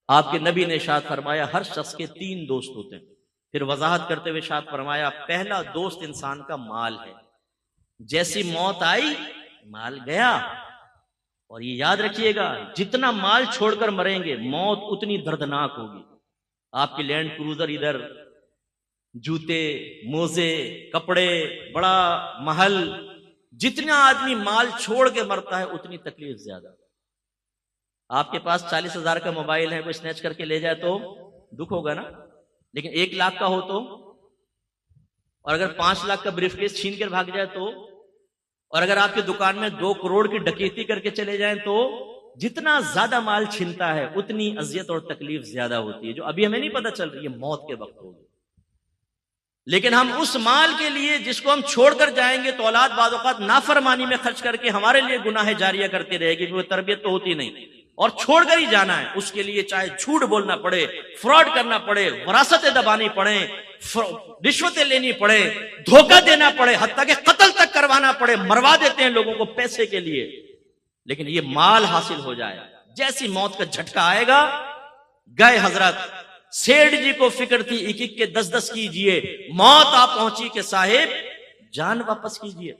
آپ کے نبی نے ارشاد فرمایا ہر شخص کے 3 دوست ہوتے ہیں. پھر وضاحت کرتے ہوئے ارشاد فرمایا پہلا دوست انسان کا مال ہے. جیسی موت آئی مال گیا. اور یہ یاد رکھیے گا جتنا مال چھوڑ کر مریں گے موت اتنی دردناک ہوگی. آپ کی لینڈ کروزر ادھر، جوتے، موزے، کپڑے، بڑا محل، جتنا آدمی مال چھوڑ کے مرتا ہے اتنی تکلیف زیادہ. آپ کے پاس 40,000 کا موبائل ہے، وہ اسنیچ کر کے لے جائے تو دکھ ہوگا نا، لیکن 1 لاکھ کا ہو تو، اور اگر 5 لاکھ کا بریف کیس چھین کر بھاگ جائے تو، اور اگر آپ کی دکان میں 2 کروڑ کی ڈکیتی کر کے چلے جائیں تو، جتنا زیادہ مال چھنتا ہے اتنی اذیت اور تکلیف زیادہ ہوتی ہے، جو ابھی ہمیں نہیں پتہ چل رہی ہے، موت کے وقت ہوگی. لیکن ہم اس مال کے لیے جس کو ہم چھوڑ کر جائیں گے تو اولاد بعض اوقات نافرمانی میں خرچ کر کے ہمارے لیے گناہ جاریہ کرتی رہے گی، وہ تربیت تو ہوتی نہیں، اور چھوڑ کر ہی جانا ہے. اس کے لیے چاہے جھوٹ بولنا پڑے، فراڈ کرنا پڑے، وراثتیں دبانی پڑے، رشوتیں لینی پڑے، دھوکہ دینا پڑے، حتیٰ کہ قتل تک کروانا پڑے. مروا دیتے ہیں لوگوں کو پیسے کے لیے، لیکن یہ مال حاصل ہو جائے. جیسی موت کا جھٹکا آئے گا گئے. حضرت سیٹھ جی کو فکر تھی 1-1 کے 10-10 کیجئے، موت آ پہنچی کہ صاحب جان واپس کیجئے.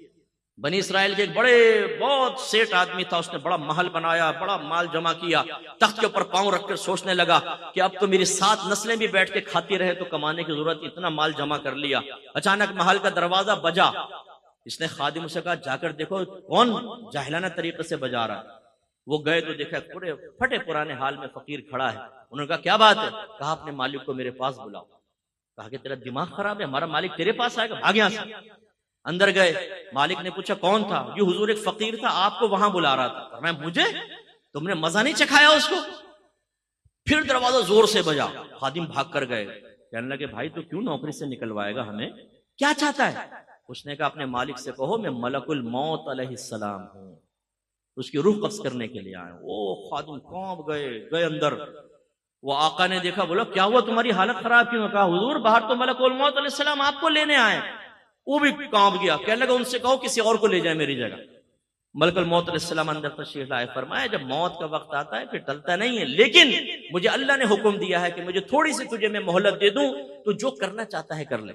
بنی اسرائیل کے ایک بہت سیٹ آدمی تھا، اس نے بڑا محل بنایا، بڑا مال جمع کیا، تخت کے اوپر پاؤں رکھ کر سوچنے لگا کہ اب تو میری 7 نسلیں بھی بیٹھ کے کھاتی رہے تو کمانے کی ضرورت، اتنا مال جمع کر لیا. اچانک محل کا دروازہ بجا. اس نے خادم سے کہا جا کر دیکھو کون جاہلانہ طریقے سے بجا رہا ہے. وہ گئے تو دیکھا پورے پھٹے پرانے حال میں فقیر کھڑا ہے. انہوں نے کہا کیا بات ہے؟ کہا اپنے مالک کو میرے پاس بلاؤ. کہا کہ تیرا دماغ خراب ہے، ہمارا مالک تیرے پاس آئے گا، بھاگ یہاں سے. اندر گئے. مالک نے پوچھا کون تھا؟ یہ حضور ایک فقیر تھا، آپ کو وہاں بلا رہا تھا. فرمایا مجھے؟ تم نے مزہ نہیں چکھایا اس کو؟ پھر دروازہ زور سے بجا. خادم بھاگ کر گئے. کہنے لگے بھائی تو کیوں نوکری سے نکلوائے گا ہمیں؟ کیا چاہتا ہے؟ اس نے کہا اپنے مالک سے کہو میں ملک الموت علیہ السلام ہوں، اس کی روح قبض کرنے کے لیے آئے. او خادم کانپ گئے اندر. وہ آقا نے دیکھا، بولا کیا ہوا تمہاری حالت خراب کیوں؟ کہا حضور باہر تو ملک الموت علیہ السلام آپ کو لینے آئے. وہ بھی کانپ گیا. کہنے لگا ان سے کہو کسی اور کو لے جائے میری جگہ. ملک الموت علیہ السلام اندر تشریف لائے. فرمایا جب موت کا وقت آتا ہے پھر ٹلتا نہیں ہے، لیکن مجھے اللہ نے حکم دیا ہے کہ مجھے تھوڑی سی تجھے میں مہلت دے دوں، تو جو کرنا چاہتا ہے کر لے.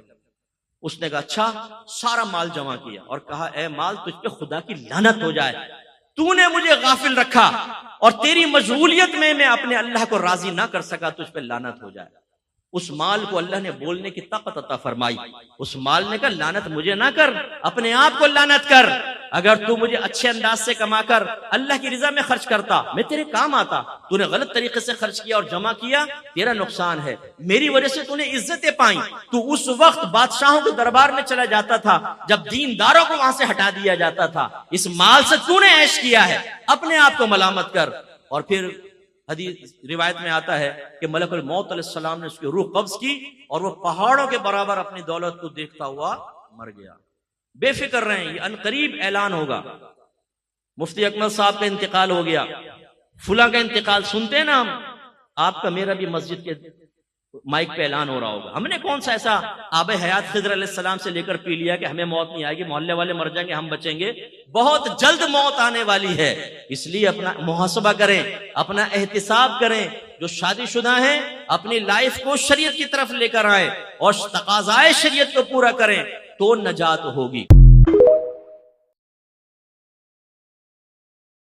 اس نے کہا اچھا. سارا مال جمع کیا اور کہا اے مال تجھ پہ خدا کی لعنت ہو جائے، تو نے مجھے غافل رکھا اور تیری مشغولیت میں اپنے اللہ کو راضی نہ کر سکا، تجھ پہ لعنت ہو جائے. اس مال کو اللہ نے بولنے کی طاقت عطا فرمائی. اس مال نے کہا لعنت مجھے نہ کر، اپنے آپ کو لعنت کر. اگر تو مجھے اچھے انداز سے کما کر اللہ کی رضا میں خرچ کرتا میں تیرے کام آتا. تو نے غلط طریقے سے خرچ کیا اور جمع کیا، تیرا نقصان ہے. میری وجہ سے تو نے عزتیں پائیں. تو اس وقت بادشاہوں کے دربار میں چلا جاتا تھا جب دینداروں کو وہاں سے ہٹا دیا جاتا تھا. اس مال سے تو نے عیش کیا ہے، اپنے آپ کو ملامت کر. اور پھر حدیث روایت میں آتا ہے کہ ملک الموت علیہ السلام نے اس کی روح قبض کی اور وہ پہاڑوں کے برابر اپنی دولت کو دیکھتا ہوا مر گیا. بے فکر رہیں، یہ عنقریب اعلان ہوگا. مفتی اکمل صاحب کا انتقال ہو گیا، فلاں کا انتقال سنتے ہیں نا ہم. آپ کا میرا بھی مسجد کے مائک پہ اعلان ہو رہا ہوگا. ہم نے کون سا ایسا آب حیات خضر علیہ السلام سے لے کر پی لیا کہ ہمیں موت نہیں آئے گی، محلے والے مر جائیں گے ہم بچیں گے؟ بہت جلد موت آنے والی ہے. اس لیے اپنا محاسبہ کریں، اپنا احتساب کریں. جو شادی شدہ ہیں اپنی لائف کو شریعت کی طرف لے کر آئیں اور تقاضائے شریعت کو پورا کریں تو نجات ہوگی.